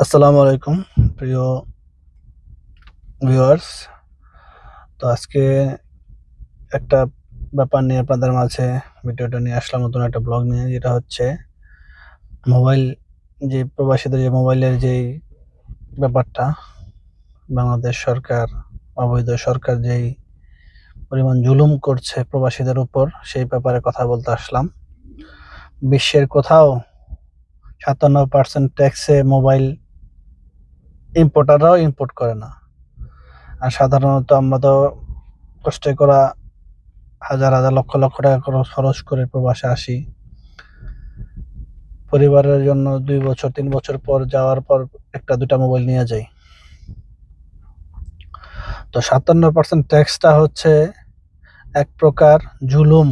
আসসালামু আলাইকুম প্রিয় ভিউয়ার্স। তো আজকে একটা ব্যাপার নিয়ে আপনাদের মাঝে ভিডিওটা নিয়ে আসলাম, নতুন একটা ব্লগ নিয়ে, যেটা হচ্ছে মোবাইল, যে প্রবাসীদের যে মোবাইলের যেই ব্যাপারটা, বাংলাদেশ সরকার, অবৈধ সরকার যেই পরিমাণ জুলুম করছে প্রবাসীদের উপর, সেই ব্যাপারে কথা বলতে আসলাম। বিশ্বের কোথাও 57% ট্যাক্সে মোবাইল ইম্পোর্টাররাও ইম্পোর্ট করে না। আর সাধারণত আমরা তো কষ্টে করা হাজার হাজার লক্ষ লক্ষ টাকা খরচ করে প্রবাসে আসি, পরিবারের জন্য 2 বছর 3 বছর পর যাওয়ার পর একটা দুটা মোবাইল নিয়ে যাই। তো 57% ট্যাক্সটা হচ্ছে এক প্রকার জুলুম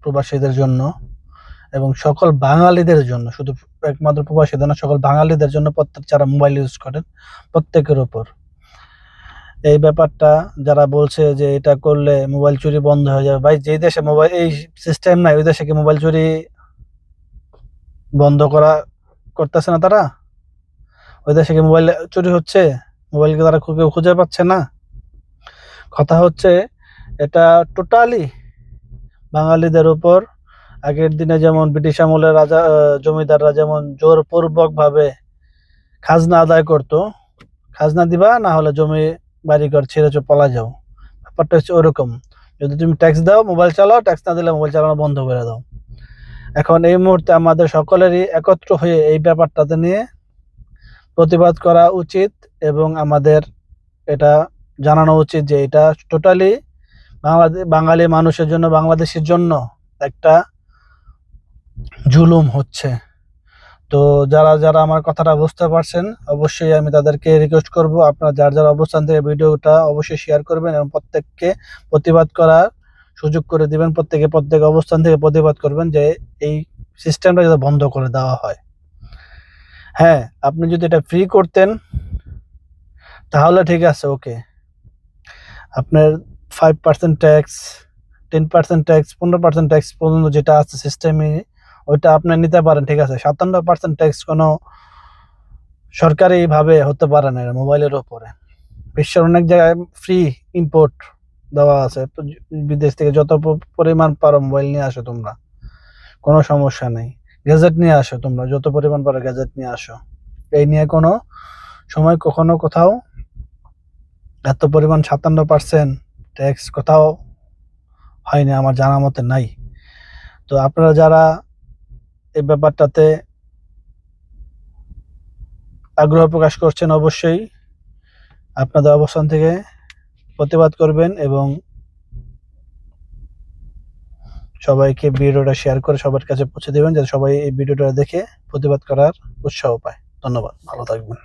প্রবাসীদের জন্য এবং সকল বাঙালিদের জন্য, শুধু একমাত্র প্রবাসীদের না, সকল বাঙালিদের জন্য, প্রত্যেক যারা মোবাইল ইউজ করেন প্রত্যেকের উপর এই ব্যাপারটা। যারা বলছে যে এটা করলে মোবাইল চুরি বন্ধ হয়ে যাবে, ভাই, যে দেশে মোবাইল এই সিস্টেম নাই ওই দেশে কি মোবাইল চুরি বন্ধ করতেছে না তারা? ওই দেশে কি মোবাইল চুরি হচ্ছে? মোবাইলকে তারা কেউ খুঁজে পাচ্ছে না? কথা হচ্ছে এটা টোটালি বাঙালিদের উপর। আগের দিনে যেমন ব্রিটিশ আমলের রাজা জমিদাররা যেমন জোরপূর্বক ভাবে খাজনা আদায় করত, খাজনা দিবা না হলে জমি বাড়ি ঘর ছেড়ে পলা যাও, ব্যাপারটা হচ্ছে ওরকম। যদি তুমি ট্যাক্স দাও মোবাইল চালাও, ট্যাক্স না দিলে মোবাইল চালানো বন্ধ করে দাও। এখন এই মুহূর্তে আমাদের সকলেরই একত্র হয়ে এই ব্যাপারটাতে নিয়ে প্রতিবাদ করা উচিত এবং আমাদের এটা জানানো উচিত যে এটা টোটালি বাঙালি মানুষের জন্য, বাংলাদেশের জন্য একটা জুলুম হচ্ছে। তো যারা যারা আমার কথাটা বুঝতে পারছেন, অবশ্যই আমি তাদেরকে রিকোয়েস্ট করব, আপনারা যার যার অবস্থান থেকে ভিডিওটা অবশ্যই শেয়ার করবেন এবং প্রত্যেককে প্রতিবাদ করার সুযোগ করে দিবেন। প্রত্যেক অবস্থান থেকে প্রতিবাদ করবেন যে এই সিস্টেমটা যাতে বন্ধ করে দেওয়া হয়। হ্যাঁ, আপনি যদি এটা ফ্রি করতেন তাহলে ঠিক আছে, ওকে। আপনার 5% ট্যাক্স, 10% ট্যাক্স, 15% ট্যাক্স পর্যন্ত যেটা আছে সিস্টেমে, ওইটা আপনি নিতে পারেন, ঠিক আছে। 57% ট্যাক্স কোনো সরকারিভাবে হতে পারে না মোবাইলের উপরে। বিশ্বের অনেক জায়গায় ফ্রি ইম্পোর্ট দেওয়া আছে, বিদেশ থেকে যত পরিমাণ পারো মোবাইল নিয়ে আসো তোমরা, কোনো সমস্যা নেই। গ্যাজেট নিয়ে আসো তোমরা, যত পরিমাণ পারো গ্যাজেট নিয়ে আসো। এই নিয়ে কোনো সময় কখনো কোথাও এত পরিমাণ 57% ট্যাক্স কোথাও হয়নি, আমার জানা মতে নাই। তো আপনারা যারা এই ব্যাপারটাতে আগ্রহ প্রকাশ করছেন, অবশ্যই আপনাদের অবস্থান থেকে প্রতিবাদ করবেন এবং সবাইকে ভিডিওটা শেয়ার করে সবার কাছে পৌঁছে দেবেন, যাতে সবাই এই ভিডিওটা দেখে প্রতিবাদ করার উৎসাহ পায়। ধন্যবাদ, ভালো থাকবেন।